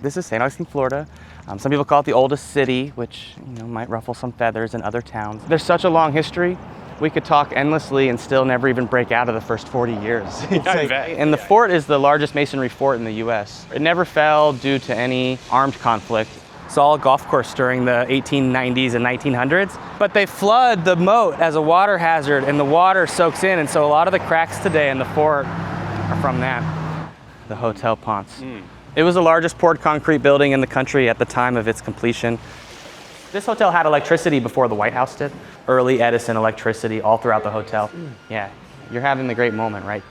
This is St. Augustine, Florida. Some people call it the oldest city, which might ruffle some feathers in other towns. There's such a long history. We could talk endlessly and still never even break out of the first 40 years. And the fort is the largest masonry fort in the US. It never fell due to any armed conflict. It's all a golf course during the 1890s and 1900s, but they flood the moat as a water hazard and the water soaks in, and so a lot of the cracks today in the fort are from that. The Hotel Ponce. It was the largest poured concrete building in the country at the time of its completion. This hotel had electricity before the White House did. Early Edison electricity all throughout the hotel. Yeah, you're having the great moment, right?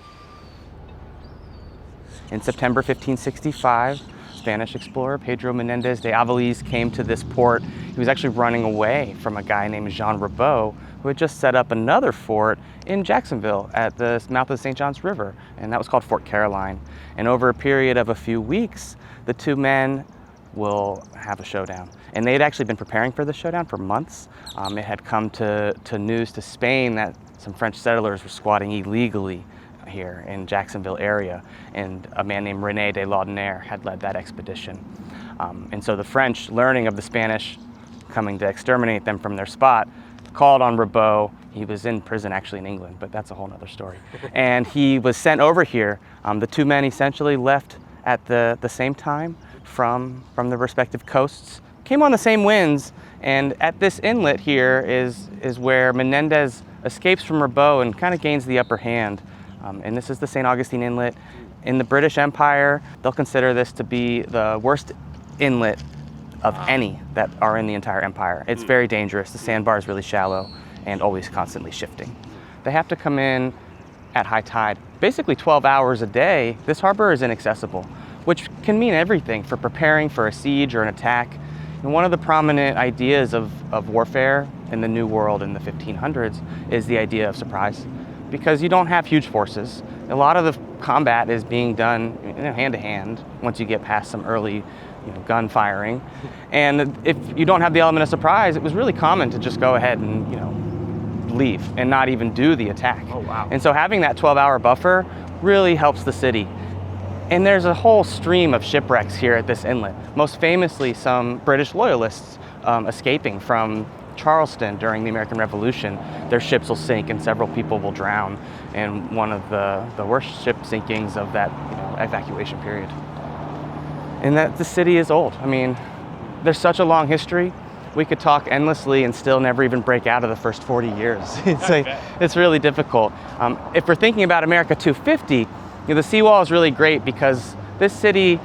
In September 1565, Spanish explorer Pedro Menéndez de Avilés came to this port. He was actually running away from a guy named Ribault, who had just set up another fort in Jacksonville at the mouth of the St. Johns River, and that was called Fort Caroline. And over a period of a few weeks, the two men will have a showdown. And they had actually been preparing for the showdown for months. It had come to news to Spain that some French settlers were squatting illegally here in Jacksonville area, and a man named René de Lightner had led that expedition. And so the French, learning of the Spanish coming to exterminate them from their spot, called on Ribault. He was in prison actually in England, but that's a whole nother story. And he was sent over here. The two men essentially left at the same time from the respective coasts, came on the same winds, and at this inlet here is where Menéndez escapes from Ribault and kind of gains the upper hand. And this is the St. Augustine Inlet. In the British Empire, they'll consider this to be the worst inlet of any that are in the entire empire. It's very dangerous. The sandbar is really shallow and always constantly shifting. They have to come in at high tide. Basically 12 hours a day, this harbor is inaccessible, which can mean everything for preparing for a siege or an attack. And one of the prominent ideas of warfare in the New World in the 1500s is the idea of surprise. Because you don't have huge forces. A lot of the combat is being done hand to hand once you get past some early gun firing. And if you don't have the element of surprise, it was really common to just go ahead and leave and not even do the attack. Oh, wow. And so having that 12-hour buffer really helps the city. And there's a whole stream of shipwrecks here at this inlet. Most famously, some British loyalists escaping from Charleston during the American Revolution. Their ships will sink and several people will drown, and one of the worst ship sinkings of that evacuation period. And that the city is old. I mean, there's such a long history. We could talk endlessly and still never even break out of the first 40 years. It's really difficult. If we're thinking about America 250, the seawall is really great because this city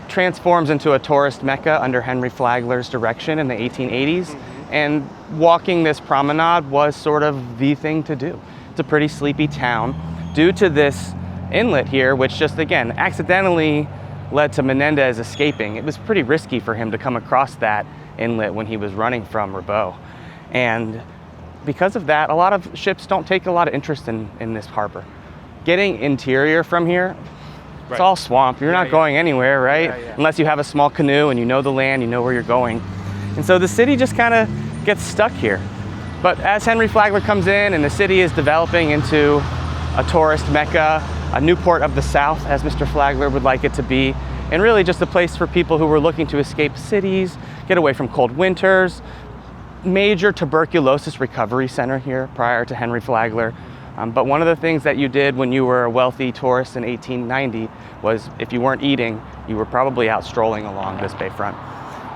transforms into a tourist mecca under Henry Flagler's direction in the 1880s. And walking this promenade was sort of the thing to do. It's a pretty sleepy town due to this inlet here, which just again accidentally led to Menéndez escaping. It was pretty risky for him to come across that inlet when he was running from Ribault. And because of that, a lot of ships don't take a lot of interest in this harbor. Getting interior from here, it's all swamp. You're not going anywhere, right? Unless you have a small canoe and you know the land, you know where you're going. And so the city just kind of gets stuck here. But as Henry Flagler comes in and the city is developing into a tourist mecca, a Newport of the South, as Mr. Flagler would like it to be, and really just a place for people who were looking to escape cities, get away from cold winters. Major tuberculosis recovery center here prior to Henry Flagler. But one of the things that you did when you were a wealthy tourist in 1890 was if you weren't eating, you were probably out strolling along this bayfront.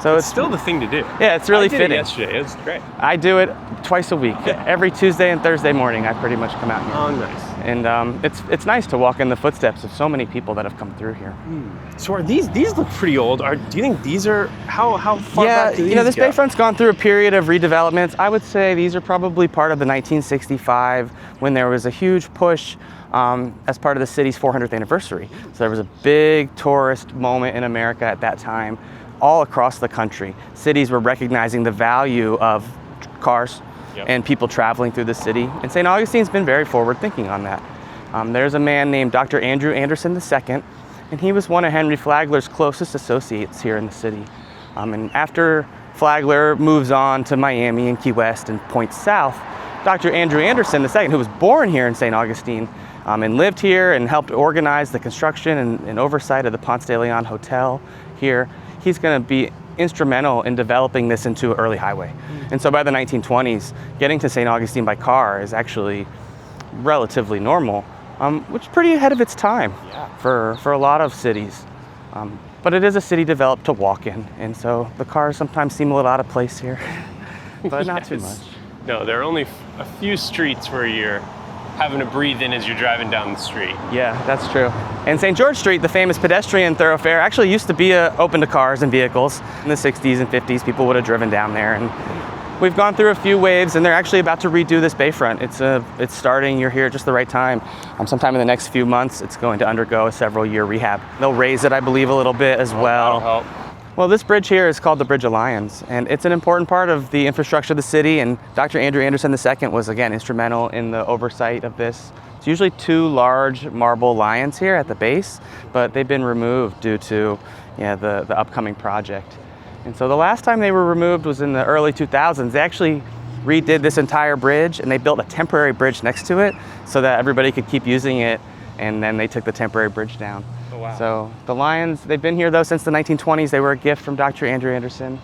So it's still the thing to do. Yeah, it's really fitting. I did it yesterday. It's great. I do it twice a week. Every Tuesday and Thursday morning, I pretty much come out here. Oh, nice. And it's nice to walk in the footsteps of so many people that have come through here. So are these look pretty old? Do you think these are, how far back do these this go? bayfront's gone through a period of redevelopments. I would say these are probably part of the 1965 when there was a huge push as part of the city's 400th anniversary. So there was a big tourist moment in America at that time. All across the country, cities were recognizing the value of cars and people traveling through the city. And St. Augustine's been very forward thinking on that. There's a man named Dr. Andrew Anderson II, and he was one of Henry Flagler's closest associates here in the city. And after Flagler moves on to Miami and Key West and points south, Dr. Andrew Anderson II, who was born here in St. Augustine and lived here and helped organize the construction and oversight of the Ponce de Leon Hotel here, he's going to be instrumental in developing this into an early highway. And so by the 1920s, getting to St. Augustine by car is actually relatively normal, which is pretty ahead of its time for a lot of cities. But it is a city developed to walk in, and so the cars sometimes seem a little out of place here, but not too much. No, there are only a few streets where you're having to breathe in as you're driving down the street. Yeah, that's true. And St. George Street, the famous pedestrian thoroughfare, actually used to be open to cars and vehicles. In the 60s and 50s, people would have driven down there. And we've gone through a few waves, and they're actually about to redo this bayfront. It's starting, you're here at just the right time. Sometime in the next few months, it's going to undergo a several-year rehab. They'll raise it, I believe, a little bit as well. That'll help. Well, this bridge here is called the Bridge of Lions, and it's an important part of the infrastructure of the city, and Dr. Andrew Anderson II was, again, instrumental in the oversight of this. It's usually two large marble lions here at the base, but they've been removed due to the upcoming project. And so the last time they were removed was in the early 2000s. They actually redid this entire bridge, and they built a temporary bridge next to it so that everybody could keep using it, and then they took the temporary bridge down. Oh, wow. So the lions, they've been here though since the 1920s. They were a gift from Dr. Andrew Anderson.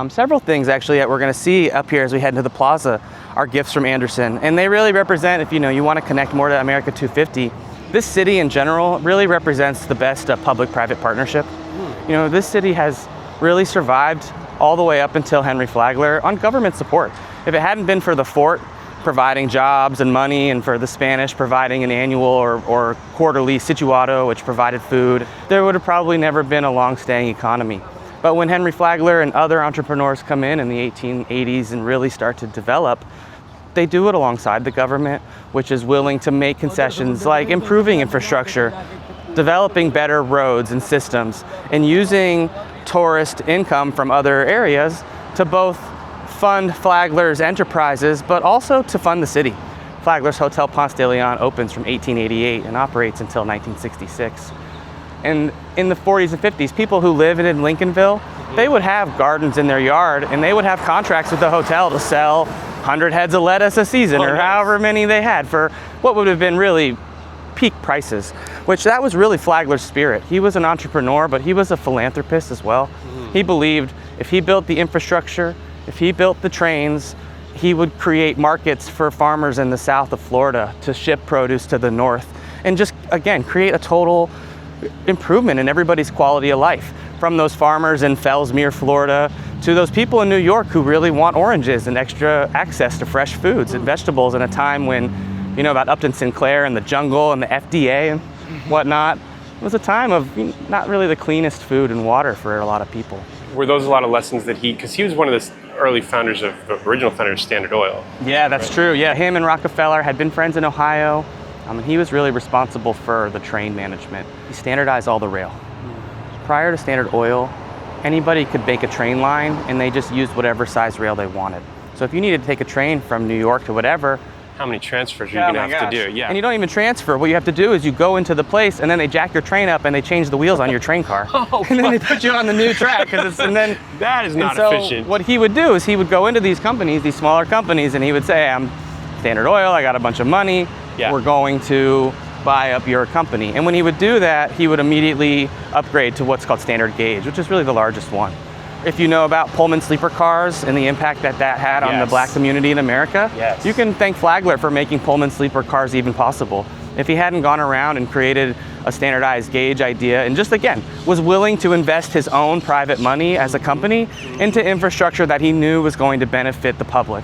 Several things actually that we're going to see up here as we head into the plaza are gifts from Anderson, and they really represent, if you want to connect more to America 250, this city in general really represents the best public-private partnership. This city has really survived all the way up until Henry Flagler on government support. If it hadn't been for the fort providing jobs and money, and for the Spanish providing an annual or quarterly situado, which provided food, there would have probably never been a long-staying economy. But when Henry Flagler and other entrepreneurs come in the 1880s and really start to develop, they do it alongside the government, which is willing to make concessions like improving infrastructure, developing better roads and systems, and using tourist income from other areas to both fund Flagler's enterprises, but also to fund the city. Flagler's Hotel Ponce de Leon opens from 1888 and operates until 1966. And in the 40s and 50s, people who live in Lincolnville, they would have gardens in their yard, and they would have contracts with the hotel to sell 100 heads of lettuce a season, or however many they had, for what would have been really peak prices, which that was really Flagler's spirit. He was an entrepreneur, but he was a philanthropist as well. He believed if he built the infrastructure, if he built the trains, he would create markets for farmers in the south of Florida to ship produce to the north, and just, again, create a total improvement in everybody's quality of life. From those farmers in Fellsmere, Florida, to those people in New York who really want oranges and extra access to fresh foods and vegetables in a time when, about Upton Sinclair and the jungle and the FDA and whatnot. It was a time of not really the cleanest food and water for a lot of people. Were those a lot of lessons that because he was one of the early founders of the original founders of Standard Oil. Yeah, that's true. Yeah, him and Rockefeller had been friends in Ohio. And he was really responsible for the train management. He standardized all the rail. Prior to Standard Oil, anybody could make a train line, and they just used whatever size rail they wanted. So if you needed to take a train from New York to whatever, how many transfers are you going to have to do? Yeah. And you don't even transfer. What you have to do is you go into the place, and then they jack your train up and they change the wheels on your train car. And then they put you on the new track. That is not efficient. What he would do is he would go into these companies, these smaller companies, and he would say, I'm Standard Oil, I got a bunch of money, we're going to buy up your company. And when he would do that, he would immediately upgrade to what's called standard gauge, which is really the largest one. If you know about Pullman sleeper cars and the impact that had on the black community in America, you can thank Flagler for making Pullman sleeper cars even possible. If he hadn't gone around and created a standardized gauge idea and just, again, was willing to invest his own private money as a company into infrastructure that he knew was going to benefit the public,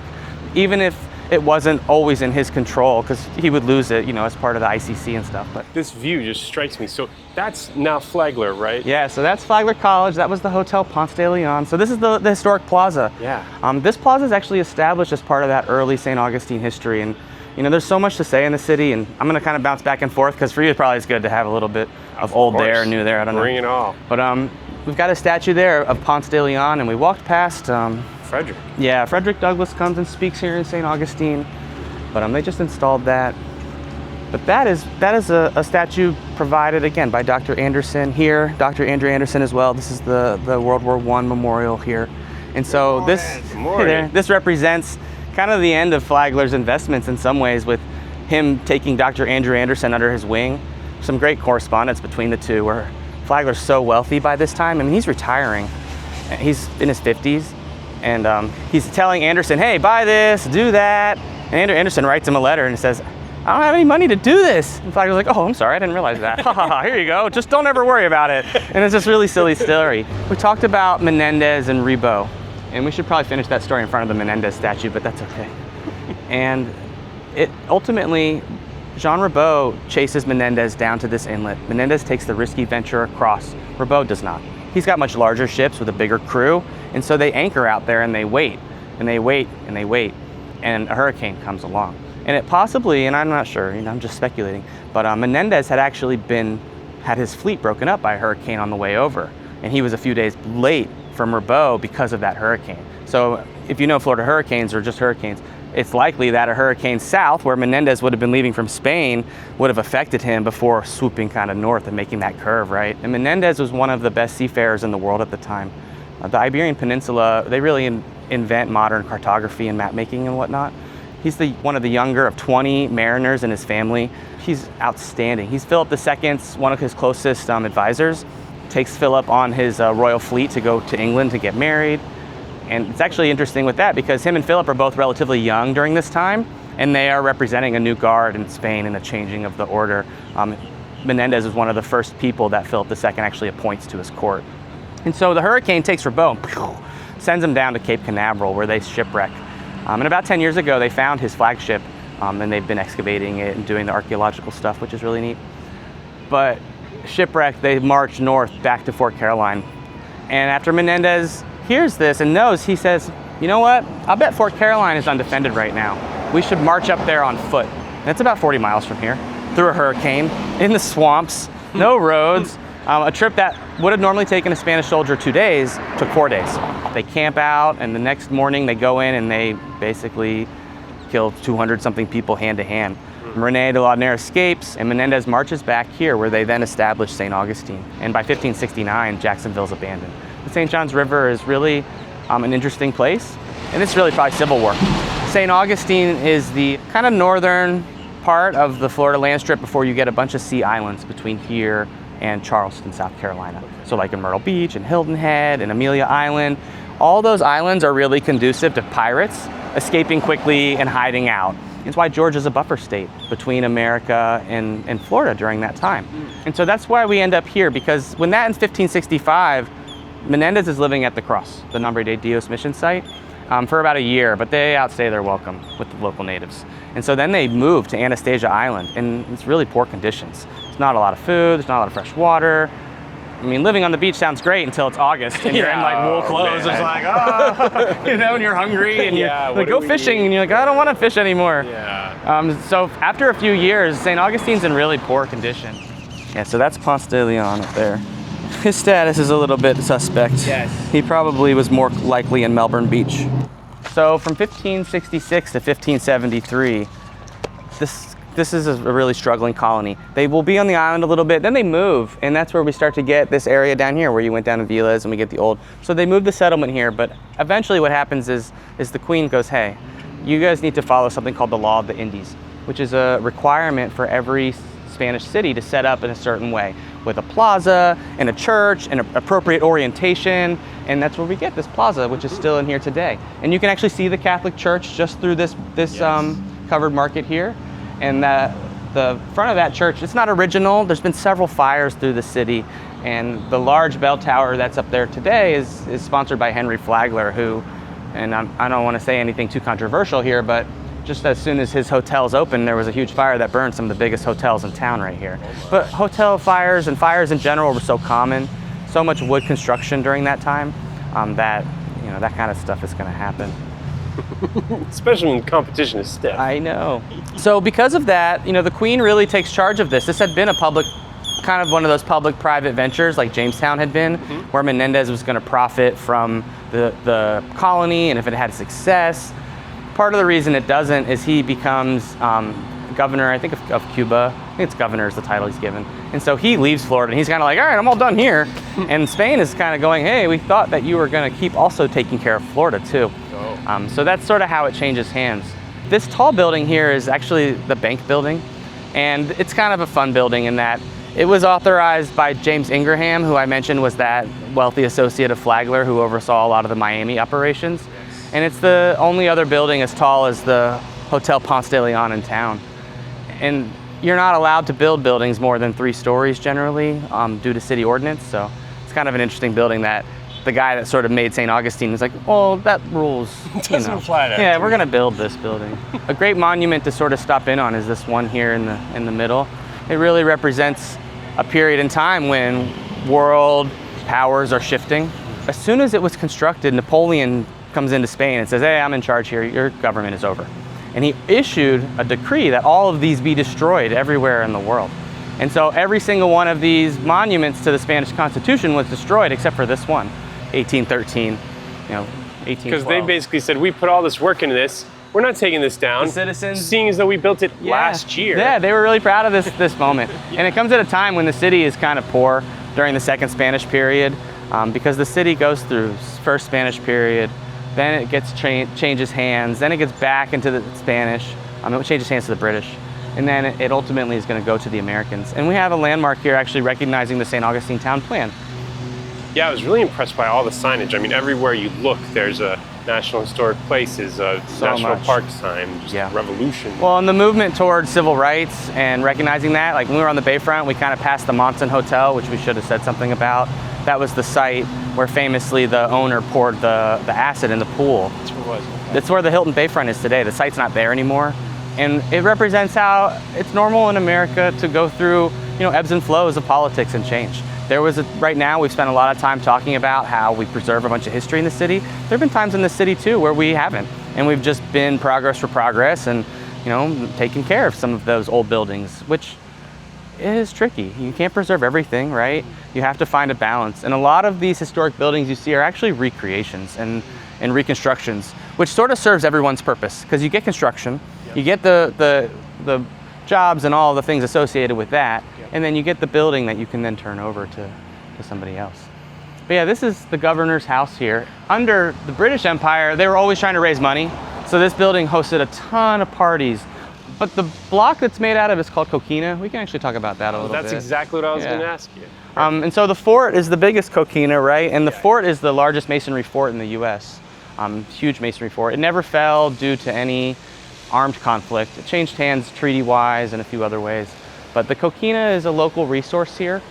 even if it wasn't always in his control, because he would lose it, as part of the ICC and stuff. But this view just strikes me. So that's now Flagler, right? Yeah, so that's Flagler College. That was the Hotel Ponce de Leon. So this is the historic plaza. Yeah. This plaza is actually established as part of that early St. Augustine history. And, there's so much to say in the city. And I'm going to kind of bounce back and forth, because for you, it's probably good to have a little bit of old there and new there. I don't know. Bring it all. But we've got a statue there of Ponce de Leon, and we walked past Frederick. Yeah, Frederick Douglass comes and speaks here in St. Augustine, but they just installed that. But that is a statue provided, again, by Dr. Anderson here, Dr. Andrew Anderson as well. This is the World War I memorial here. And so this represents kind of the end of Flagler's investments in some ways, with him taking Dr. Andrew Anderson under his wing. Some great correspondence between the two, where Flagler's so wealthy by this time. I mean, he's retiring. He's in his 50s. And he's telling Anderson, hey, buy this, do that. And Anderson writes him a letter and says, I don't have any money to do this. And Flagler's like, oh, I'm sorry, I didn't realize that. Here you go, just don't ever worry about it. And it's this really silly story. We talked about Menéndez and Ribault, and we should probably finish that story in front of the Menéndez statue, but that's okay. And it ultimately, Jean Ribault chases Menéndez down to this inlet. Menéndez takes the risky venture across. Ribault does not. He's got much larger ships with a bigger crew, and so they anchor out there and they wait, and they wait, and they wait, and a hurricane comes along. And it possibly, and I'm not sure, I'm just speculating, but Menéndez had actually had his fleet broken up by a hurricane on the way over. And he was a few days late from Ribault because of that hurricane. So if you know Florida hurricanes or just hurricanes, it's likely that a hurricane south, where Menéndez would have been leaving from Spain, would have affected him before swooping kind of north and making that curve, right? And Menéndez was one of the best seafarers in the world at the time. The Iberian Peninsula, they really invent modern cartography and map making and whatnot. He's one of the younger of 20 mariners in his family. He's outstanding. He's Philip II's, one of his closest advisors. Takes Philip on his royal fleet to go to England to get married. And it's actually interesting with that because him and Philip are both relatively young during this time, and they are representing a new guard in Spain and the changing of the order. Menéndez is one of the first people that Philip II actually appoints to his court. And so the hurricane takes Ribault, sends him down to Cape Canaveral where they shipwreck. And about 10 years ago, they found his flagship, and they've been excavating it and doing the archaeological stuff, which is really neat. But shipwrecked, they march north back to Fort Caroline. And after Menéndez hears this and knows, he says, you know what? I'll bet Fort Caroline is undefended right now. We should march up there on foot. And it's about 40 miles from here, through a hurricane, in the swamps, no roads. A trip that would have normally taken a Spanish soldier 2 days took 4 days. They camp out, and the next morning they go in and they basically kill 200-something people hand to hand. René de Laudonnière escapes, and Menéndez marches back here where they then establish St. Augustine. And by 1569, Jacksonville's abandoned. The St. John's River is really an interesting place, and it's really probably Civil War. St. Augustine is the kind of northern part of the Florida land strip before you get a bunch of sea islands between here and Charleston, South Carolina. So like in Myrtle Beach and Hilton Head and Amelia Island, all those islands are really conducive to pirates escaping quickly and hiding out. It's why Georgia's a buffer state between America and Florida during that time. And so that's why we end up here, because when that in 1565, Menéndez is living at the Cross, the Nombre de Dios mission site, for about a year, but they outstay their welcome with the local natives. And so then they move to Anastasia Island, and it's really poor conditions. There's not a lot of food, there's not a lot of fresh water. I mean, living on the beach sounds great until it's August and you're in like wool clothes. It's like, and you're hungry and you're like, go fishing, and you're like, I don't want to fish anymore. So after a few years, St. Augustine's in really poor condition. Yeah, so that's Ponce de Leon up there. His status is a little bit suspect. Yes. He probably was more likely in Melbourne Beach. So from 1566 to 1573, this is a really struggling colony. They will be on the island a little bit, then they move, and that's where we start to get this area down here where you went down to Avilés and we get the old. So they move the settlement here, but eventually what happens is the Queen goes, hey, you guys need to follow something called the Law of the Indies, which is a requirement for every Spanish city to set up in a certain way, with a plaza and a church and an appropriate orientation, and that's where we get this plaza, which is still in here today. And you can actually see the Catholic Church just through this covered market here. And the front of that church, it's not original. There's been several fires through the city, and the large bell tower that's up there today is sponsored by Henry Flagler, who, and I don't want to say anything too controversial here, but just as soon as his hotels opened, there was a huge fire that burned some of the biggest hotels in town right here. But hotel fires and fires in general were so common, so much wood construction during that time, that that kind of stuff is going to happen. Especially when competition is stiff. I know. So because of that, the Queen really takes charge of this. This had been a public, kind of one of those public-private ventures like Jamestown had been, where Menéndez was going to profit from the colony, and if it had success. Part of the reason it doesn't is he becomes governor, I think, of Cuba. I think it's governor is the title he's given. And so he leaves Florida, and he's kind of like, all right, I'm all done here. And Spain is kind of going, hey, we thought that you were going to keep also taking care of Florida too. So that's sort of how it changes hands. This tall building here is actually the bank building, and it's kind of a fun building in that It was authorized by James Ingraham, who I mentioned was that wealthy associate of Flagler who oversaw a lot of the Miami operations. And it's the only other building as tall as the Hotel Ponce de Leon in town. And you're not allowed to build buildings more than 3 stories generally due to city ordinance. So it's kind of an interesting building that the guy that sort of made St. Augustine was like, well, that rules. Doesn't apply to Yeah, we're going to build this building. A great monument to sort of stop in on is this one here in the middle. It really represents a period in time when world powers are shifting. As soon as it was constructed, Napoleon comes into Spain and says, hey, I'm in charge here, your government is over. And he issued a decree that all of these be destroyed everywhere in the world. And so every single one of these monuments to the Spanish Constitution was destroyed except for this one, 1813, 1812. Because they basically said, we put all this work into this, we're not taking this down. The citizens, seeing as though we built it last year. Yeah, they were really proud of this moment. And it comes at a time when the city is kind of poor during the second Spanish period, because the city goes through first Spanish period, then it gets changes hands, then it gets back into the Spanish, it changes hands to the British, and then it ultimately is going to go to the Americans. And we have a landmark here actually recognizing the St. Augustine town plan. Yeah, I was really impressed by all the signage. I mean, everywhere you look, there's a National Historic Places, a National Park sign, just revolution. Well, and the movement towards civil rights and recognizing that, like when we were on the bayfront, we kind of passed the Monson Hotel, which we should have said something about. That was the site where famously the owner poured the acid in the pool. That's where it was. That's where the Hilton Bayfront is today. The site's not there anymore. And it represents how it's normal in America to go through, ebbs and flows of politics and change. Right now we've spent a lot of time talking about how we preserve a bunch of history in the city. There have been times in the city too where we haven't. And we've just been progress for progress and, taking care of some of those old buildings, which is tricky. You can't preserve everything, right? You have to find a balance. And a lot of these historic buildings you see are actually recreations and reconstructions, which sort of serves everyone's purpose. Because you get construction, you get the jobs and all the things associated with that, and then you get the building that you can then turn over to somebody else. But yeah, this is the governor's house here. Under the British Empire, they were always trying to raise money. So this building hosted a ton of parties. But the block that's made out of is called Coquina. We can actually talk about that a little bit. That's exactly what I was going to ask you. And so the fort is the biggest Coquina, right? And the fort is the largest masonry fort in the U.S. Huge masonry fort. It never fell due to any armed conflict. It changed hands treaty-wise and a few other ways. But the Coquina is a local resource here.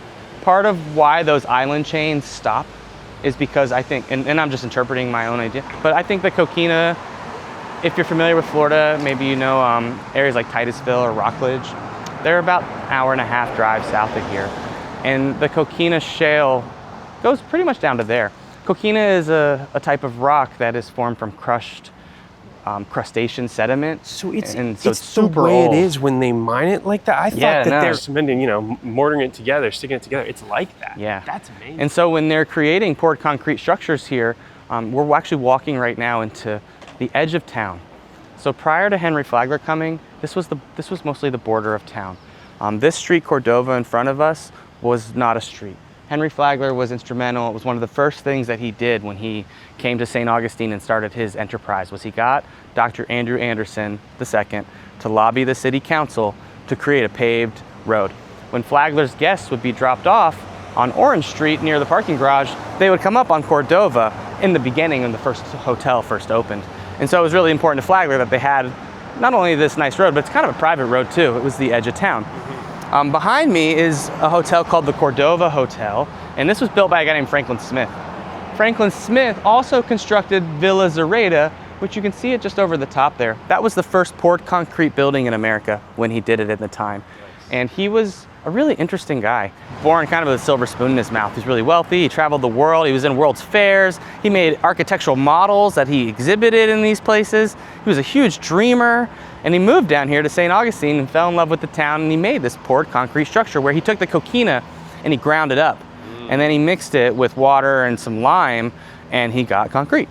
Part of why those island chains stop is because I think, and I'm just interpreting my own idea, but I think the Coquina, if you're familiar with Florida, maybe you know areas like Titusville or Rockledge, they're about an hour and a half drive south of here. And the Coquina shale goes pretty much down to there. Coquina is a type of rock that is formed from crushed crustacean sediment. So it's super the way old. It is when they mine it like that. I thought that they're cementing, mortaring it together, sticking it together. It's like that. Yeah. That's amazing. And so when they're creating poured concrete structures here, we're actually walking right now into the edge of town. So prior to Henry Flagler coming, this was mostly the border of town. This street, Cordova, in front of us, was not a street. Henry Flagler was instrumental. It was one of the first things that he did when he came to St. Augustine and started his enterprise, was he got Dr. Andrew Anderson II to lobby the city council to create a paved road. When Flagler's guests would be dropped off on Orange Street near the parking garage, they would come up on Cordova in the beginning when the first hotel first opened. And so it was really important to Flagler that they had not only this nice road, but it's kind of a private road too. It was the edge of town. Behind me is a hotel called the Cordova Hotel, and this was built by a guy named Franklin Smith. Franklin Smith also constructed Villa Zorayda, which you can see it just over the top there. That was the first poured concrete building in America when he did it at the time. And he was a really interesting guy. Born kind of with a silver spoon in his mouth. He's really wealthy, he traveled the world, he was in world's fairs, he made architectural models that he exhibited in these places. He was a huge dreamer, and he moved down here to St. Augustine and fell in love with the town, and he made this poured concrete structure where he took the Coquina and he ground it up. And then he mixed it with water and some lime, and he got concrete.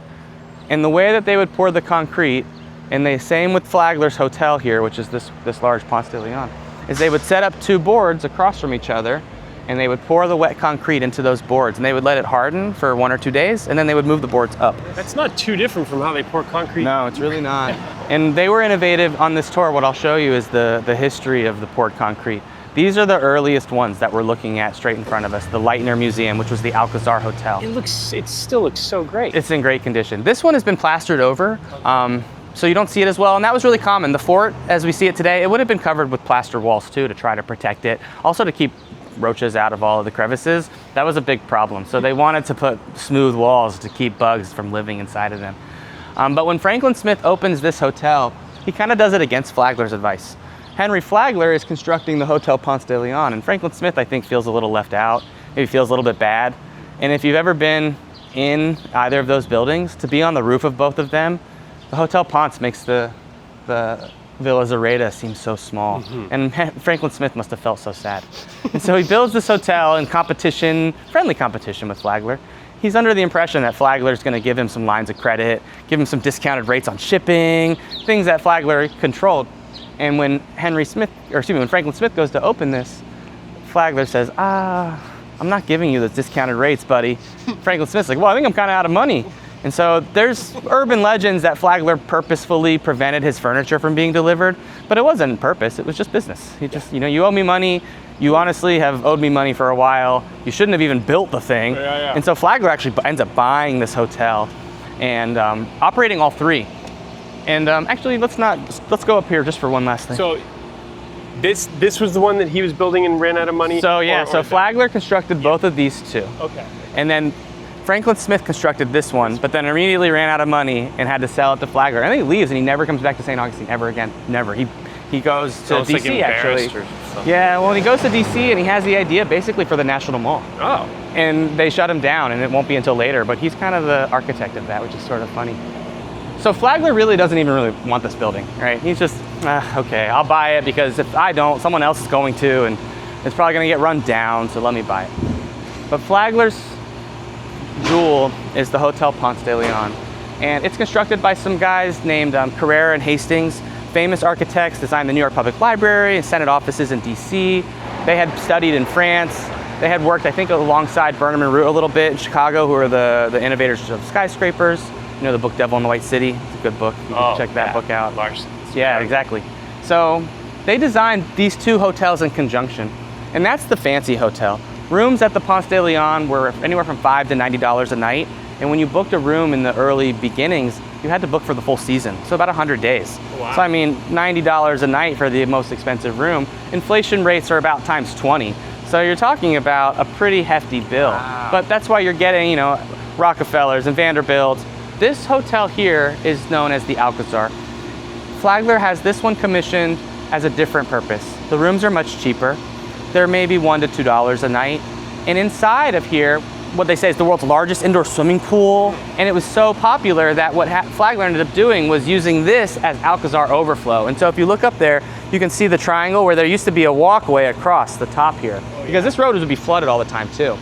And the way that they would pour the concrete, and the same with Flagler's Hotel here, which is this large Ponce de Leon, is they would set up 2 boards across from each other, and they would pour the wet concrete into those boards, and they would let it harden for 1 or 2 days, and then they would move the boards up. That's not too different from how they pour concrete. No, it's really not. And they were innovative on this tour. What I'll show you is the history of the poured concrete. These are the earliest ones that we're looking at straight in front of us. The Lightner Museum, which was the Alcazar Hotel. It still looks so great. It's in great condition. This one has been plastered over, so you don't see it as well, and that was really common. The fort, as we see it today, it would have been covered with plaster walls too to try to protect it. Also to keep roaches out of all of the crevices. That was a big problem. So they wanted to put smooth walls to keep bugs from living inside of them. But when Franklin Smith opens this hotel, he kind of does it against Flagler's advice. Henry Flagler is constructing the Hotel Ponce de Leon, and Franklin Smith, I think, feels a little left out, maybe feels a little bit bad. And if you've ever been in either of those buildings, to be on the roof of both of them, the Hotel Ponce makes the Villa Zorayda seems so small. And Franklin Smith must have felt so sad. And so he builds this hotel in competition, friendly competition with Flagler. He's under the impression that Flagler's gonna give him some lines of credit, give him some discounted rates on shipping, things that Flagler controlled. And when when Franklin Smith goes to open this, Flagler says, I'm not giving you those discounted rates, buddy. Franklin Smith's like, well, I think I'm kind of out of money. And so there's urban legends that Flagler purposefully prevented his furniture from being delivered, but it wasn't on purpose, it was just business. He just, you owe me money, you honestly have owed me money for a while, you shouldn't have even built the thing. And so Flagler actually ends up buying this hotel and operating all three. And actually, let's go up here just for one last thing. So this was the one that he was building and ran out of money? So yeah, so Flagler constructed both of these two. Okay. And then Franklin Smith constructed this one, but then immediately ran out of money and had to sell it to Flagler. And then he leaves and he never comes back to St. Augustine ever again. Never. He goes to DC actually. Yeah, well, he goes to DC and he has the idea basically for the National Mall. Oh. And they shut him down and it won't be until later, but he's kind of the architect of that, which is sort of funny. So Flagler really doesn't even really want this building, right? He's just, okay, I'll buy it because if I don't, someone else is going to, and it's probably gonna get run down, so let me buy it. But Flagler's jewel is the Hotel Ponce de Leon. And it's constructed by some guys named Carrera and Hastings. Famous architects designed the New York Public Library and Senate offices in DC. They had studied in France. They had worked, I think, alongside Burnham and Root a little bit in Chicago, who are the innovators of skyscrapers. You know the book Devil in the White City? It's a good book. You can check that book out. Larson. Yeah, exactly. So they designed these two hotels in conjunction. And that's the fancy hotel. Rooms at the Ponce de Leon were anywhere from $5 to $90 a night. And when you booked a room in the early beginnings, you had to book for the full season. So about 100 days. Wow. So I mean, $90 a night for the most expensive room. Inflation rates are about times 20. So you're talking about a pretty hefty bill. Wow. But that's why you're getting, Rockefellers and Vanderbilts. This hotel here is known as the Alcazar. Flagler has this one commissioned as a different purpose. The rooms are much cheaper. They're maybe $1 to $2 a night. And inside of here, what they say is the world's largest indoor swimming pool. And it was so popular that what Flagler ended up doing was using this as Alcazar overflow. And so if you look up there, you can see the triangle where there used to be a walkway across the top here. Because this road would be flooded all the time too.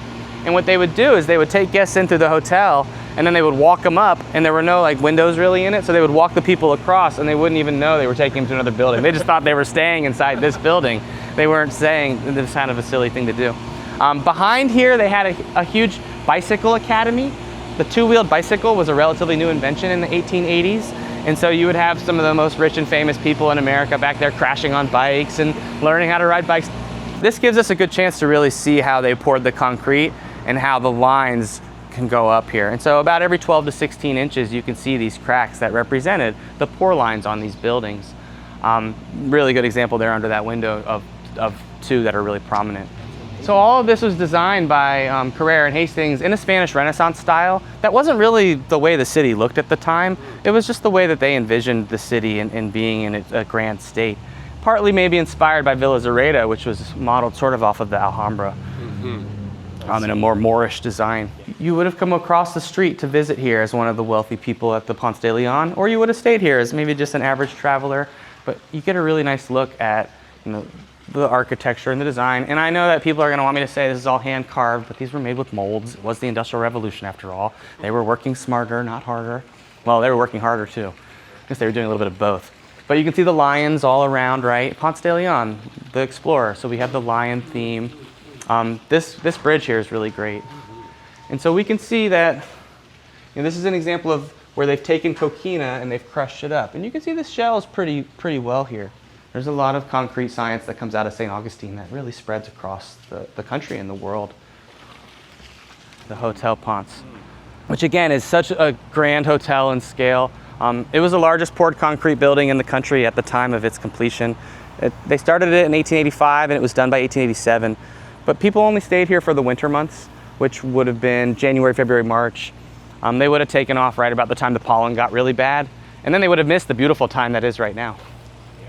And what they would do is they would take guests in through the hotel and then they would walk them up, and there were no windows really in it, so they would walk the people across and they wouldn't even know they were taking them to another building. They just thought they were staying inside this building. They weren't saying this kind of a silly thing to do. Behind here, they had a huge bicycle academy. The two-wheeled bicycle was a relatively new invention in the 1880s. And so you would have some of the most rich and famous people in America back there crashing on bikes and learning how to ride bikes. This gives us a good chance to really see how they poured the concrete and how the lines can go up here. And so about every 12 to 16 inches, you can see these cracks that represented the pour lines on these buildings. Really good example there under that window of two that are really prominent. So all of this was designed by Carrera and Hastings in a Spanish Renaissance style. That wasn't really the way the city looked at the time. It was just the way that they envisioned the city and being in a grand state. Partly maybe inspired by Villa Zorayda, which was modeled sort of off of the Alhambra. In a more Moorish design. You would have come across the street to visit here as one of the wealthy people at the Ponce de Leon, or you would have stayed here as maybe just an average traveler. But you get a really nice look at the architecture and the design. And I know that people are going to want me to say this is all hand carved, but these were made with molds. It was the Industrial Revolution after all. They were working smarter, not harder. Well, they were working harder too. I guess they were doing a little bit of both. But you can see the lions all around, right? Ponce de Leon, the explorer. So we have the lion theme. This bridge here is really great. And so we can see that this is an example of where they've taken Coquina and they've crushed it up. And you can see this shell is pretty well here. There's a lot of concrete science that comes out of St. Augustine that really spreads across the country and the world. The Hotel Ponce, which again is such a grand hotel in scale. It was the largest poured concrete building in the country at the time of its completion. They started it in 1885 and it was done by 1887. But people only stayed here for the winter months, which would have been January, February, March. They would have taken off right about the time the pollen got really bad. And then they would have missed the beautiful time that is right now.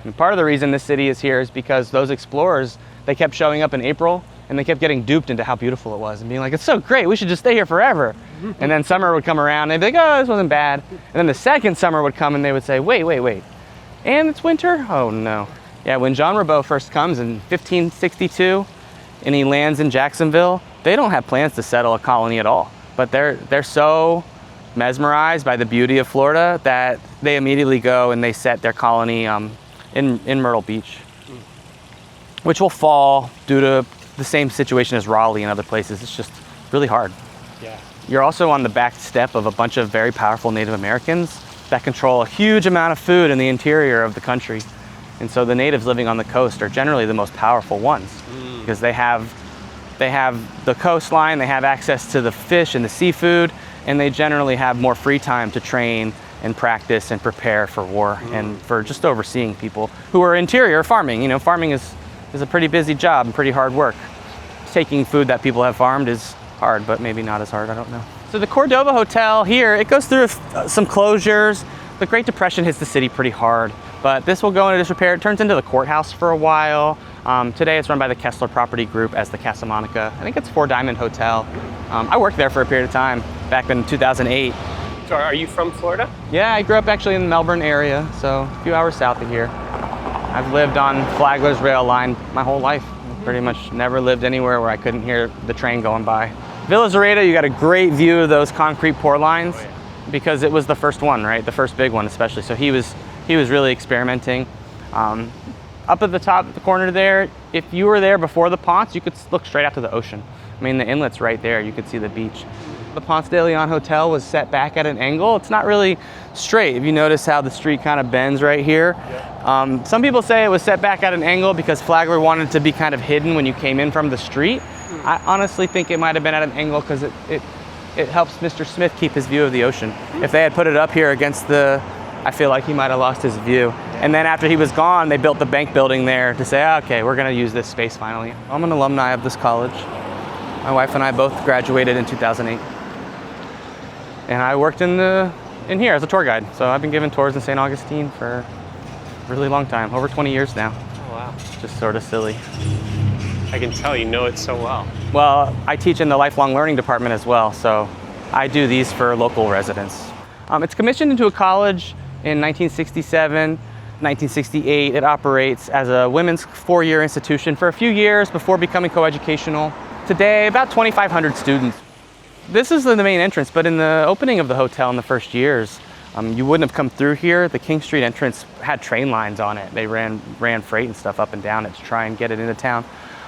And part of the reason this city is here is because those explorers, they kept showing up in April and they kept getting duped into how beautiful it was and being like, it's so great, we should just stay here forever. And then summer would come around and they'd be like, oh, this wasn't bad. And then the second summer would come and they would say, wait. And it's winter? Oh no. Yeah, when Jean Ribault first comes in 1562 and he lands in Jacksonville, they don't have plans to settle a colony at all. But they're so mesmerized by the beauty of Florida that they immediately go and they set their colony in Myrtle Beach, which will fall due to the same situation as Raleigh and other places. It's just really hard. Yeah. You're also on the back step of a bunch of very powerful Native Americans that control a huge amount of food in the interior of the country. And so the natives living on the coast are generally the most powerful ones because they have the coastline, they have access to the fish and the seafood, and they generally have more free time to train and practice and prepare for war and for just overseeing people who are interior farming. You know, farming is a pretty busy job and pretty hard work. Taking food that people have farmed is hard, but maybe not as hard, I don't know. So the Cordova Hotel here, it goes through some closures. The Great Depression hits the city pretty hard, but this will go into disrepair. It turns into the courthouse for a while. Today it's run by the Kessler Property Group as the Casa Monica. I think it's Four Diamond Hotel. I worked there for a period of time back in 2008. So are you from Florida? Yeah, I grew up actually in the Melbourne area, so a few hours south of here. I've lived on Flagler's rail line my whole life. Pretty much never lived anywhere where I couldn't hear the train going by. Villa Zorayda, you got a great view of those concrete pour lines because it was the first one, right? The first big one especially. So he was really experimenting. Up at the top, the corner there, if you were there before the Ponce, you could look straight out to the ocean. I mean, the inlet's right there. You could see the beach. The Ponce de Leon Hotel was set back at an angle. It's not really straight. If you notice how the street kind of bends right here. Some people say it was set back at an angle because Flagler wanted to be kind of hidden when you came in from the street. I honestly think it might have been at an angle because it helps Mr. Smith keep his view of the ocean. If they had put it up here against I feel like he might have lost his view. And then after he was gone, they built the bank building there to say, okay, we're gonna use this space finally. I'm an alumni of this college. My wife and I both graduated in 2008. And I worked in here as a tour guide. So I've been giving tours in St. Augustine for a really long time, over 20 years now. Oh, wow. Just sort of silly. I can tell you know it so well. Well, I teach in the lifelong learning department as well, so I do these for local residents. It's commissioned into a college in 1967, 1968. It operates as a women's four-year institution for a few years before becoming coeducational. Today, about 2,500 students. This is the main entrance, but in the opening of the hotel in the first years, you wouldn't have come through here. The King Street entrance had train lines on it. They ran freight and stuff up and down it to try and get it into town.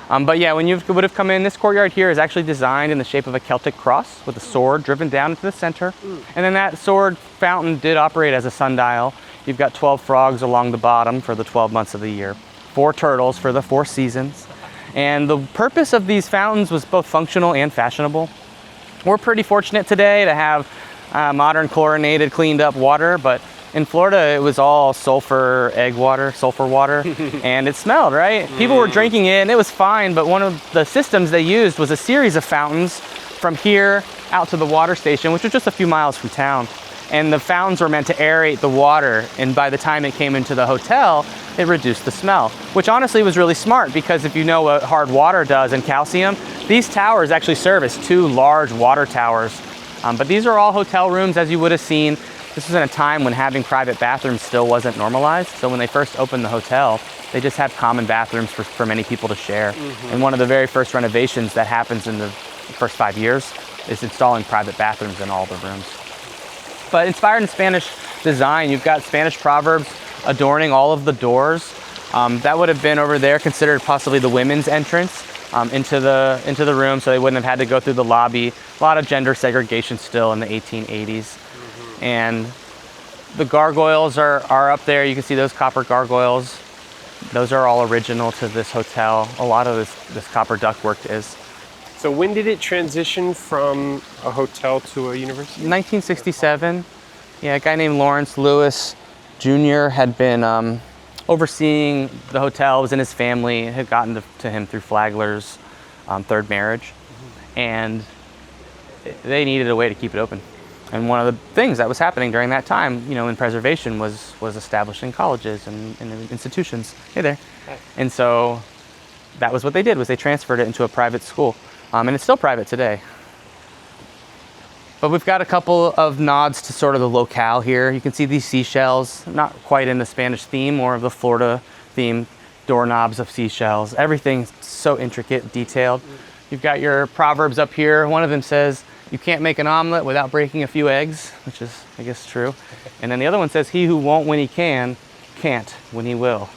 But yeah, when you would have come in, this courtyard here is actually designed in the shape of a Celtic cross with a sword driven down into the center. And then that sword fountain did operate as a sundial. You've got 12 frogs along the bottom for the 12 months of the year, 4 turtles for the 4 seasons. And the purpose of these fountains was both functional and fashionable. We're pretty fortunate today to have modern chlorinated, cleaned up water, but in Florida, it was all sulfur water, and it smelled, right? People were drinking it, and it was fine, but one of the systems they used was a series of fountains from here out to the water station, which was just a few miles from town. And the fountains were meant to aerate the water, and by the time it came into the hotel, it reduced the smell, which honestly was really smart because if you know what hard water does and calcium, these towers actually serve as 2 large water towers. But these are all hotel rooms, as you would have seen. This was in a time when having private bathrooms still wasn't normalized. So when they first opened the hotel, they just had common bathrooms for many people to share. And one of the very first renovations that happens in the first 5 years is installing private bathrooms in all the rooms. But inspired in Spanish design, you've got Spanish proverbs adorning all of the doors. That would have been over there considered possibly the women's entrance into the room, so they wouldn't have had to go through the lobby. A lot of gender segregation still in the 1880s. And the gargoyles are up there. You can see those copper gargoyles. Those are all original to this hotel. A lot of this copper ductwork is. So when did it transition from a hotel to a university? 1967. Yeah, a guy named Lawrence Lewis Jr. had been overseeing the hotel. It was in his family. It had gotten to him through Flagler's third marriage. And they needed a way to keep it open. And one of the things that was happening during that time, in preservation was establishing colleges and institutions. Hey there. Hi. And so that was what they did, was they transferred it into a private school. And it's still private today. But we've got a couple of nods to sort of the locale here. You can see these seashells, not quite in the Spanish theme, more of the Florida theme, doorknobs of seashells. Everything's so intricate, detailed. You've got your proverbs up here. One of them says, you can't make an omelet without breaking a few eggs, which is, I guess, true. And then the other one says, he who won't when he can, can't when he will.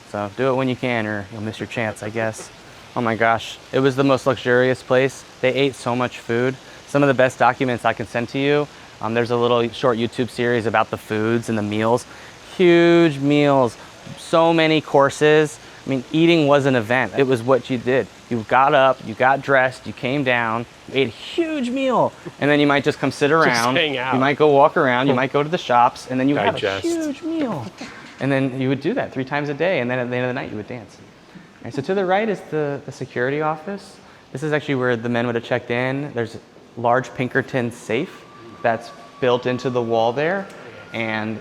So do it when you can or you'll miss your chance, I guess. Oh my gosh, it was the most luxurious place. They ate so much food. Some of the best documents I can send to you. There's a little short YouTube series about the foods and the meals. Huge meals, so many courses. I mean, eating was an event. It was what you did. You got up, you got dressed, you came down, you ate a huge meal, and then you might just come sit around. Just hang out. You might go walk around, you might go to the shops, and then you Digest. have a huge meal. And then you would do that 3 times a day, and then at the end of the night, you would dance. All right, so to the right is the security office. This is actually where the men would have checked in. There's a large Pinkerton safe that's built into the wall there, and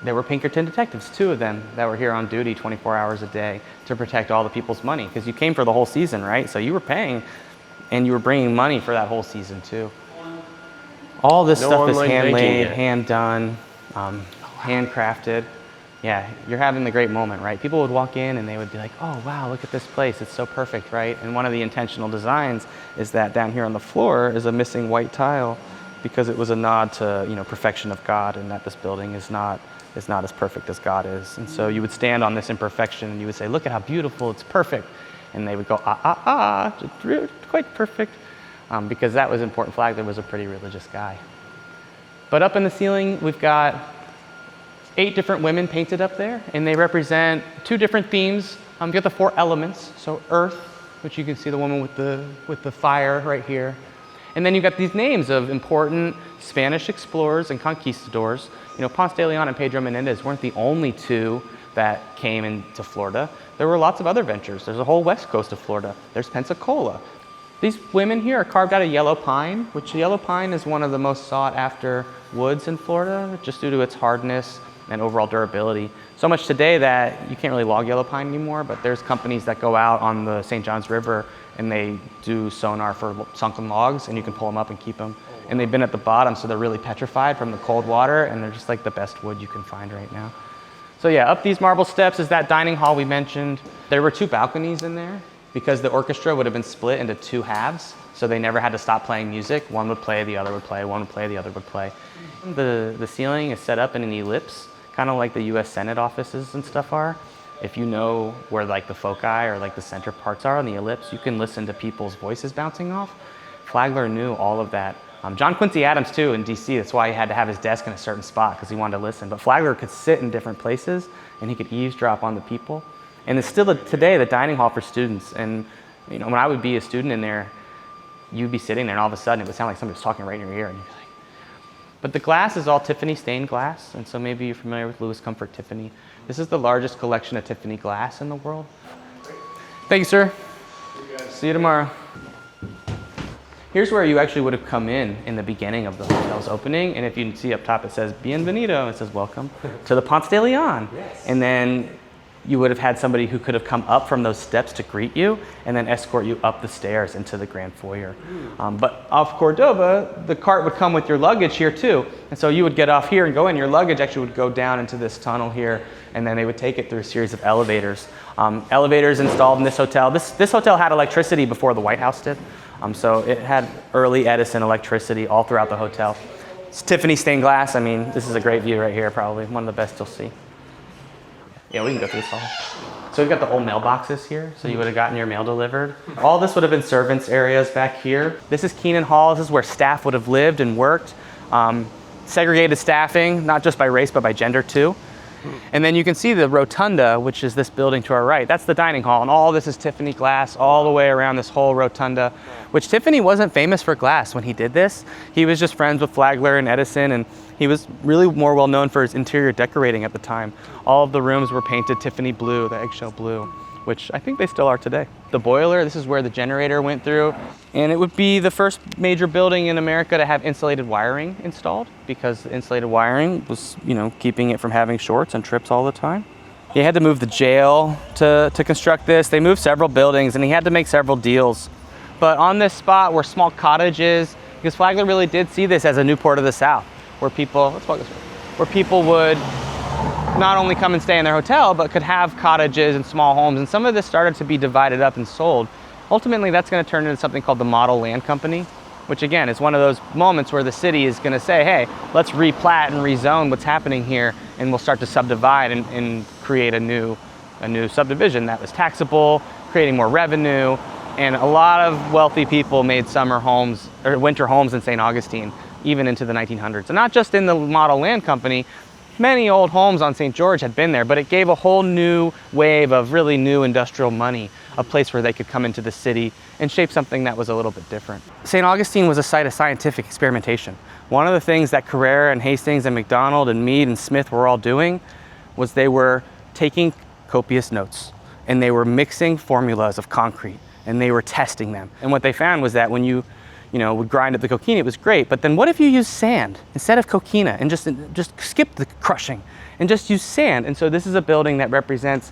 there were Pinkerton detectives, 2 of them, that were here on duty 24 hours a day to protect all the people's money, because you came for the whole season, right? So you were paying, and you were bringing money for that whole season too. All this stuff is hand-laid, hand-done, handcrafted. Yeah, you're having the great moment, right? People would walk in and they would be like, oh, wow, look at this place. It's so perfect, right? And one of the intentional designs is that down here on the floor is a missing white tile, because it was a nod to, perfection of God, and that this building is not as perfect as God is. And so you would stand on this imperfection and you would say, look at how beautiful, it's perfect. And they would go, it's quite perfect, because that was important. Flagler was a pretty religious guy. But up in the ceiling, we've got 8 different women painted up there, and they represent 2 different themes. You've got the 4 elements, so earth, which you can see the woman with the fire right here. And then you've got these names of important Spanish explorers and conquistadors. Ponce de Leon and Pedro Menéndez weren't the only 2 that came into Florida. There were lots of other ventures. There's a whole west coast of Florida. There's Pensacola. These women here are carved out of yellow pine, which yellow pine is one of the most sought after woods in Florida, just due to its hardness and overall durability. So much today that you can't really log yellow pine anymore, but there's companies that go out on the St. Johns River and they do sonar for sunken logs, and you can pull them up and keep them. And they've been at the bottom, so they're really petrified from the cold water, and they're just like the best wood you can find right now. So yeah, up these marble steps is that dining hall we mentioned. There were 2 balconies in there because the orchestra would have been split into 2 halves, so they never had to stop playing music. One would play, the other would play, one would play, the other would play. The ceiling is set up in an ellipse, kind of like the US Senate offices and stuff are. If you know where like the foci or like the center parts are on the ellipse, you can listen to people's voices bouncing off. Flagler knew all of that. John Quincy Adams too in DC, that's why he had to have his desk in a certain spot, because he wanted to listen. But Flagler could sit in different places and he could eavesdrop on the people. And it's still today the dining hall for students. And when I would be a student in there, you'd be sitting there and all of a sudden it would sound like somebody was talking right in your ear, and you'd be like, but the glass is all Tiffany stained glass, and so maybe you're familiar with Louis Comfort Tiffany. This is the largest collection of Tiffany glass in the world. Thank you, sir. See you tomorrow. Here's where you actually would have come in the beginning of the hotel's opening, and if you can see up top it says Bienvenido, it says welcome to the Ponce de Leon. Yes. And then you would have had somebody who could have come up from those steps to greet you and then escort you up the stairs into the grand foyer. But off Cordova, the cart would come with your luggage here too. And so you would get off here and go in. Your luggage actually would go down into this tunnel here, and then they would take it through a series of elevators. Elevators installed in this hotel. This hotel had electricity before the White House did. So it had early Edison electricity all throughout the hotel. It's Tiffany stained glass. I mean, this is a great view right here, probably one of the best you'll see. Yeah, we can go through this hall. So we've got the old mailboxes here, so you would have gotten your mail delivered. All this would have been servants' areas back here. This is Keenan Hall. This is where staff would have lived and worked. Segregated staffing, not just by race, but by gender too. And then you can see the rotunda, which is this building to our right. That's the dining hall, and all this is Tiffany glass all the way around this whole rotunda, which Tiffany wasn't famous for glass when he did this. He was just friends with Flagler and Edison, and he was really more well known for his interior decorating at the time. All of the rooms were painted Tiffany blue, the eggshell blue, which I think they still are today. The boiler, this is where the generator went through, and it would be the first major building in America to have insulated wiring installed, because the insulated wiring was, you know, keeping it from having shorts and trips all the time. He had to move the jail to construct this. They moved several buildings, and he had to make several deals. But on this spot were small cottages, because Flagler really did see this as a Newport of the South, where people, let's walk this way, where people would not only come and stay in their hotel, but could have cottages and small homes. And some of this started to be divided up and sold. Ultimately, that's going to turn into something called the Model Land Company, which again is one of those moments where the city is going to say, hey, let's replat and rezone what's happening here, and we'll start to subdivide and create a new subdivision that was taxable, creating more revenue. And a lot of wealthy people made summer homes or winter homes in St. Augustine, even into the 1900s. And not just in the Model Land Company, many old homes on St. George had been there, but it gave a whole new wave of really new industrial money, a place where they could come into the city and shape something that was a little bit different. St. Augustine was a site of scientific experimentation. One of the things that Carrera and Hastings and McDonald and Meade and Smith were all doing was they were taking copious notes, and they were mixing formulas of concrete, and they were testing them. And what they found was that when you would grind up the coquina, it was great, but then what if you use sand instead of coquina and just skip the crushing and just use sand? And so this is a building that represents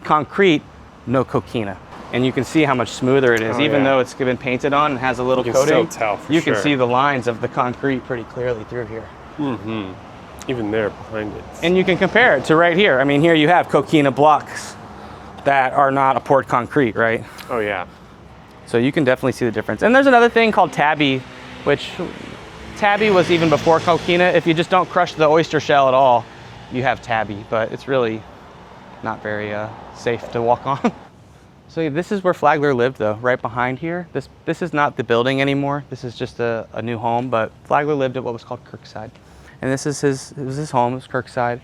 concrete, no coquina. And you can see how much smoother it is, even though it's been painted on and has a little coating. You can still tell for You sure. can see the lines of the concrete pretty clearly through here. Mm-hmm. Even there behind it. And you can compare it to right here. I mean, here you have coquina blocks that are not a poured concrete, right? Oh yeah. So you can definitely see the difference. And there's another thing called tabby, which tabby was even before coquina. If you just don't crush the oyster shell at all, you have tabby, but it's really not very safe to walk on. So this is where Flagler lived though, right behind here. This is not the building anymore. This is just a new home, but Flagler lived at what was called Kirkside. And this is his home, it was Kirkside.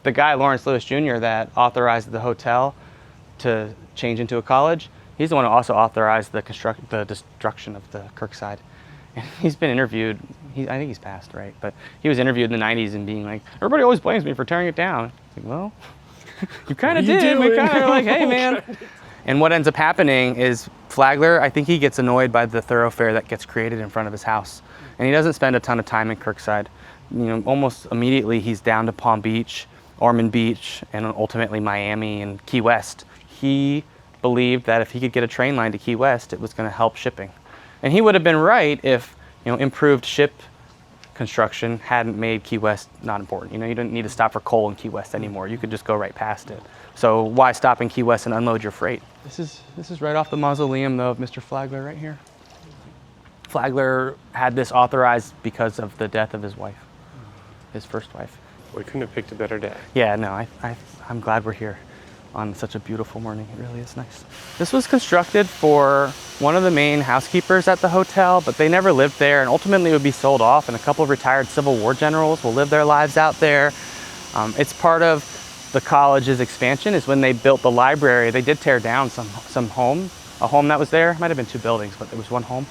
The guy, Lawrence Lewis Jr., that authorized the hotel to change into a college, he's the one who also authorized the destruction of the Kirkside. And he's been interviewed, I think he's passed, right? But he was interviewed in the 90s and being like, everybody always blames me for tearing it down. Like, well, you kind of did. We kind of like, hey man. And what ends up happening is Flagler, I think he gets annoyed by the thoroughfare that gets created in front of his house. And he doesn't spend a ton of time in Kirkside. Almost immediately he's down to Palm Beach, Ormond Beach, and ultimately Miami and Key West. He believed that if he could get a train line to Key West, it was going to help shipping. And he would have been right if improved ship construction hadn't made Key West not important. You didn't need to stop for coal in Key West anymore. You could just go right past it. So why stop in Key West and unload your freight? This is right off the mausoleum though of Mr. Flagler right here. Flagler had this authorized because of the death of his wife, his first wife. We couldn't have picked a better day. Yeah, no, I'm glad we're here on such a beautiful morning. It really is nice. This was constructed for one of the main housekeepers at the hotel, but they never lived there, and ultimately it would be sold off, and a couple of retired Civil War generals will live their lives out there. It's part of the college's expansion. Is when they built the library, they did tear down some home, a home that was there. It might have been two buildings, but there was one home.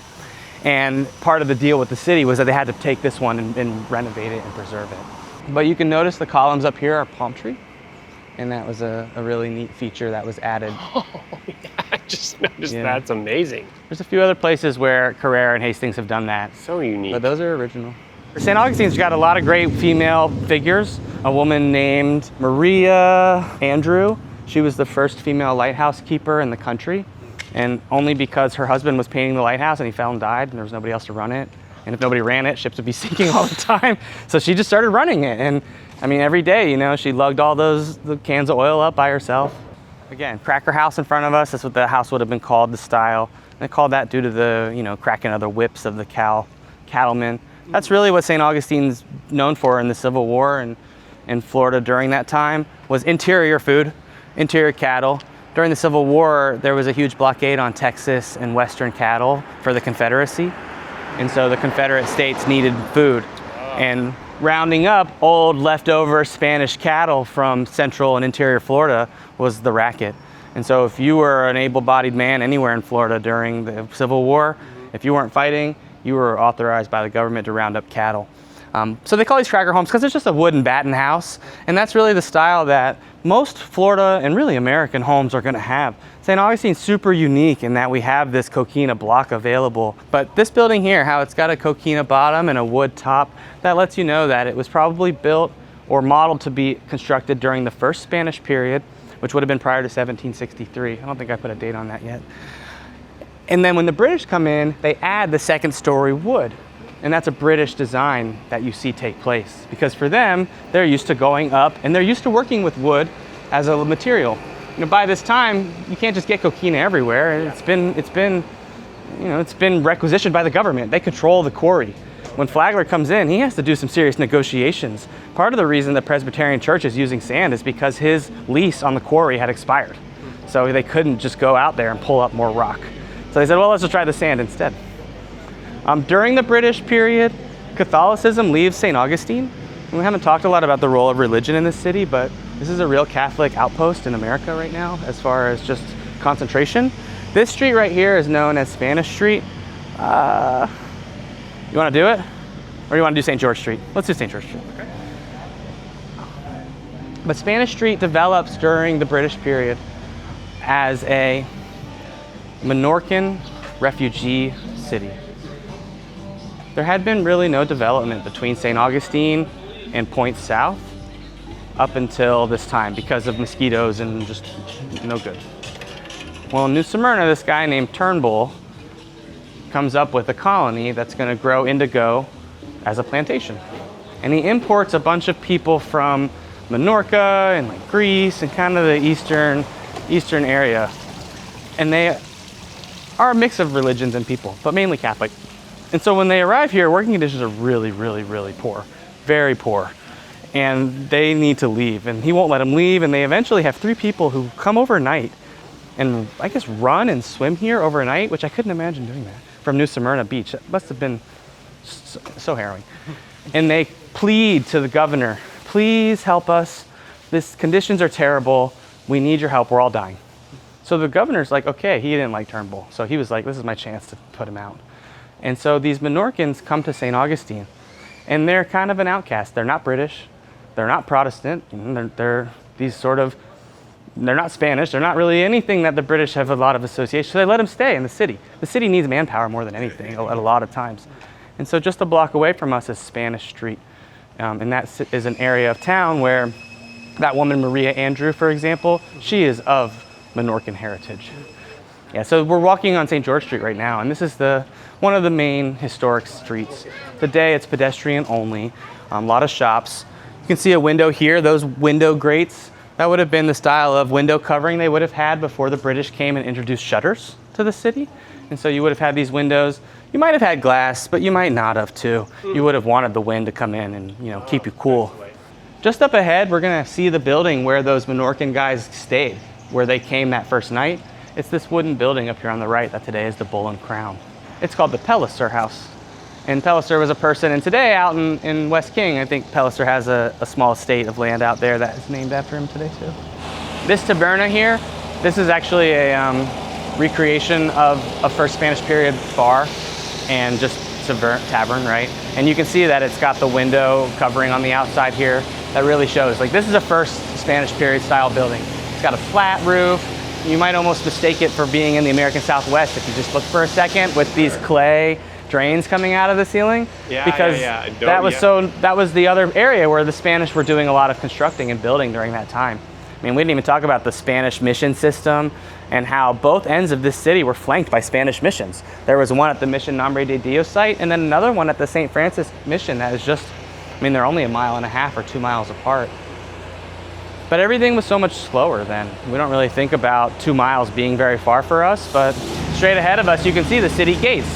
And part of the deal with the city was that they had to take this one and renovate it and preserve it. But you can notice the columns up here are palm tree. And that was a really neat feature that was added. Oh, yeah, I just noticed that. That's amazing. There's a few other places where Carrera and Hastings have done that. So unique. But those are original. St. Augustine's got a lot of great female figures. A woman named Maria Andrew. She was the first female lighthouse keeper in the country. And only because her husband was painting the lighthouse and he fell and died and there was nobody else to run it. And if nobody ran it, ships would be sinking all the time. So she just started running it. And I mean, every day, she lugged all the cans of oil up by herself. Again, Cracker House in front of us. That's what the house would have been called, the style. And they called that due to the, cracking of the whips of the cattlemen. That's really what St. Augustine's known for in the Civil War and in Florida during that time, was interior food, interior cattle. During the Civil War, there was a huge blockade on Texas and Western cattle for the Confederacy. And so the Confederate states needed food. And rounding up old leftover Spanish cattle from central and interior Florida was the racket. And so if you were an able-bodied man anywhere in Florida during the Civil War, if you weren't fighting, you were authorized by the government to round up cattle. So they call these tracker homes because it's just a wooden batten house, and that's really the style that most Florida and really American homes are going to have. St. Augustine's super unique in that we have this Coquina block available, but this building here, how it's got a Coquina bottom and a wood top, that lets you know that it was probably built or modeled to be constructed during the first Spanish period, which would have been prior to 1763. I don't think I put a date on that yet. And then when the British come in, they add the second story wood. And that's a British design that you see take place. Because for them, they're used to going up and they're used to working with wood as a material. You know, by this time, you can't just get Coquina everywhere. It's been requisitioned by the government. They control the quarry. When Flagler comes in, he has to do some serious negotiations. Part of the reason the Presbyterian Church is using sand is because his lease on the quarry had expired. So they couldn't just go out there and pull up more rock. So they said, well, let's just try the sand instead. During the British period, Catholicism leaves St. Augustine. And we haven't talked a lot about the role of religion in this city, but this is a real Catholic outpost in America right now as far as just concentration. This street right here is known as Spanish Street. You want to do it? Or you want to do St. George Street? Let's do St. George Street. Okay. But Spanish Street develops during the British period as a Menorcan refugee city. There had been really no development between St. Augustine and Point South up until this time because of mosquitoes and just no good. Well, in New Smyrna, this guy named Turnbull comes up with a colony that's going to grow indigo as a plantation. And he imports a bunch of people from Menorca and like Greece and kind of the eastern area. And they are a mix of religions and people, but mainly Catholic. And so when they arrive here, working conditions are really, really, really poor, very poor. And they need to leave, and he won't let them leave. And they eventually have 3 people who come overnight and I guess run and swim here overnight, which I couldn't imagine doing that, from New Smyrna Beach. It must have been so harrowing. And they plead to the governor, please help us. These conditions are terrible. We need your help. We're all dying. So the governor's like, okay, he didn't like Turnbull. So he was like, this is my chance to put him out. And so these Menorcans come to St. Augustine, and they're kind of an outcast. They're not British, they're not Protestant, they're not Spanish, they're not really anything that the British have a lot of association. So they let them stay in the city. The city needs manpower more than anything at a lot of times. And so just a block away from us is Spanish Street. And that is an area of town where that woman, Maria Andrew, for example, she is of Menorcan heritage. Yeah, so we're walking on St. George Street right now, and this is one of the main historic streets. Today it's pedestrian only, a lot of shops. You can see a window here, those window grates. That would have been the style of window covering they would have had before the British came and introduced shutters to the city. And so you would have had these windows. You might have had glass, but you might not have too. You would have wanted the wind to come in and keep you cool. Just up ahead, we're gonna see the building where those Menorcan guys stayed, where they came that first night. It's this wooden building up here on the right that today is the Bull and Crown. It's called the Palliser House. And Palliser was a person, and today out in West King, I think Palliser has a small estate of land out there that is named after him today too. This taberna here, this is actually a recreation of a first Spanish period bar and just tavern, right? And you can see that it's got the window covering on the outside here that really shows, like, this is a first Spanish period style building. It's got a flat roof. You might almost mistake it for being in the American Southwest if you just look for a second with these clay drains coming out of the ceiling. Because that was the other area where the Spanish were doing a lot of constructing and building during that time. I mean, we didn't even talk about the Spanish mission system and how both ends of this city were flanked by Spanish missions. There was one at the Mission Nombre de Dios site, and then another one at the St. Francis mission that is just, I mean, they're only 1.5 miles or 2 miles apart. But everything was so much slower then. We don't really think about 2 miles being very far for us, but straight ahead of us, you can see the city gates.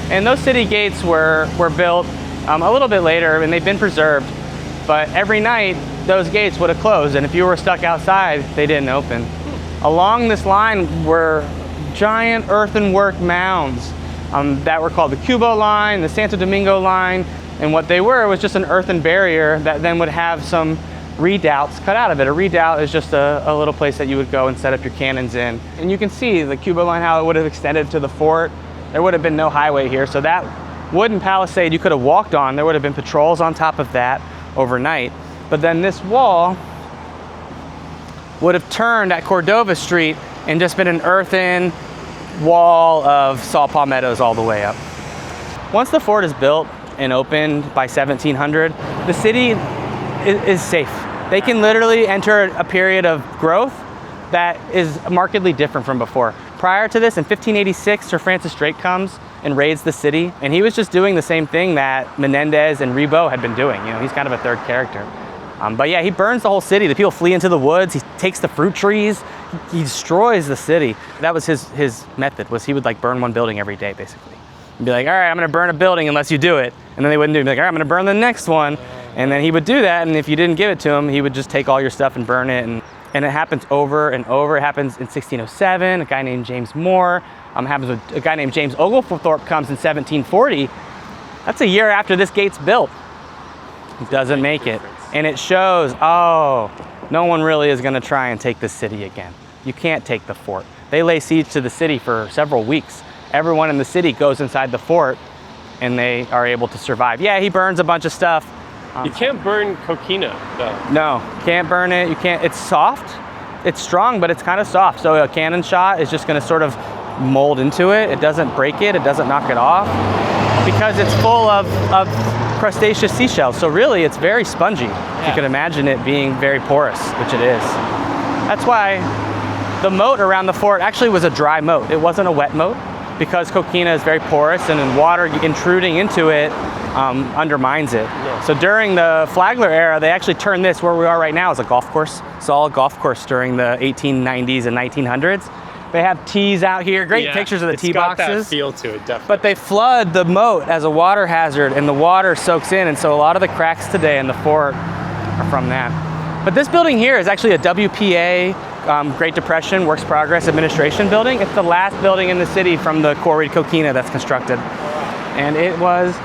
And those city gates were built a little bit later, and they've been preserved. But every night, those gates would have closed, and if you were stuck outside, they didn't open. Along this line were giant earthenwork mounds that were called the Cubo line, the Santo Domingo line. And what they were was just an earthen barrier that then would have some redoubts cut out of it. A redoubt is just a little place that you would go and set up your cannons in. And you can see the Cubo line, how it would have extended to the fort. There would have been no highway here, so that wooden palisade you could have walked on. There would have been patrols on top of that overnight. But then this wall would have turned at Cordova Street and just been an earthen wall of saw palmettos all the way up. Once the fort is built and opened by 1700, the city is safe. They can literally enter a period of growth that is markedly different from before. Prior to this, in 1586, Sir Francis Drake comes and raids the city, and he was just doing the same thing that Menéndez and Ribault had been doing. You know, he's kind of a third character. But yeah, he burns the whole city. The people flee into the woods. He takes the fruit trees. He destroys the city. That was his method, was he would like burn one building every day, basically. And be like, all right, I'm gonna burn a building unless you do it. And then they wouldn't do it. He'd be like, all right, I'm gonna burn the next one. And then he would do that, and if you didn't give it to him, he would just take all your stuff and burn it. And it happens over and over. It happens in 1607, a guy named James Moore. Happens with a guy named James Oglethorpe comes in 1740. That's a year after this gate's built. He doesn't make it. And it shows, oh, no one really is gonna try and take this city again. You can't take the fort. They lay siege to the city for several weeks. Everyone in the city goes inside the fort and they are able to survive. Yeah, he burns a bunch of stuff. You can't burn Coquina, though. No, can't burn it. You can't. It's soft. It's strong, but it's kind of soft. So a cannon shot is just going to sort of mold into it. It doesn't break it. It doesn't knock it off because it's full of crustaceous seashells. So really, it's very spongy. Yeah. You can imagine it being very porous, which it is. That's why the moat around the fort actually was a dry moat. It wasn't a wet moat because Coquina is very porous, and then water intruding into it undermines it. Yeah. So during the Flagler era, they actually turned this, where we are right now, as a golf course. It's all a golf course during the 1890s and 1900s. They have tees out here, great pictures of the tee boxes. It's got that feel to it, definitely. But they flood the moat as a water hazard, and the water soaks in, and so a lot of the cracks today in the fort are from that. But this building here is actually a WPA, Great Depression Works Progress Administration building. It's the last building in the city from the quarried Coquina that's constructed. And it was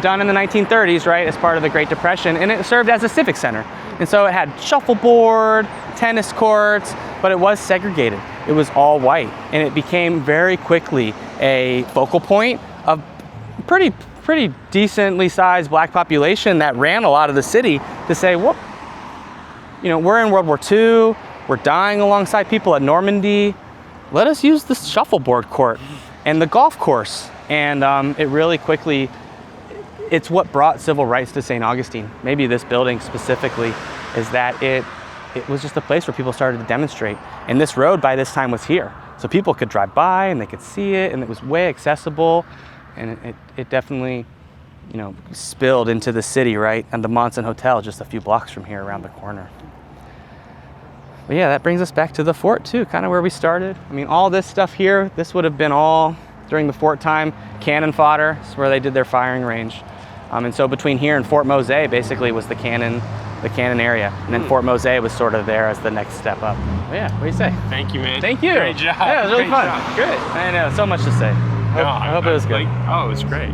done in the 1930s, right, as part of the Great Depression, and it served as a civic center. And so it had shuffleboard, tennis courts, but it was segregated. It was all white, and it became very quickly a focal point of pretty decently sized black population that ran a lot of the city to say, whoop, you know, we're in World War II, we're dying alongside people at Normandy, let us use the shuffleboard court and the golf course. And it really quickly, it's what brought civil rights to St. Augustine. Maybe this building specifically is that it was just a place where people started to demonstrate. And this road by this time was here. So people could drive by and they could see it, and it was way accessible. And it definitely, you know, spilled into the city, right? And the Monson Hotel just a few blocks from here around the corner. But yeah, that brings us back to the fort too, kind of where we started. I mean, all this stuff here, this would have been all during the fort time, cannon fodder. It's where they did their firing range. And so between here and Fort Mose basically was the cannon area. And then Fort Mose was sort of there as the next step up. But yeah, what do you say? Thank you, man. Thank you. Great job. Yeah, it was really fun. Job. Good. I know, so much to say. I hope it was good. Oh, it was great.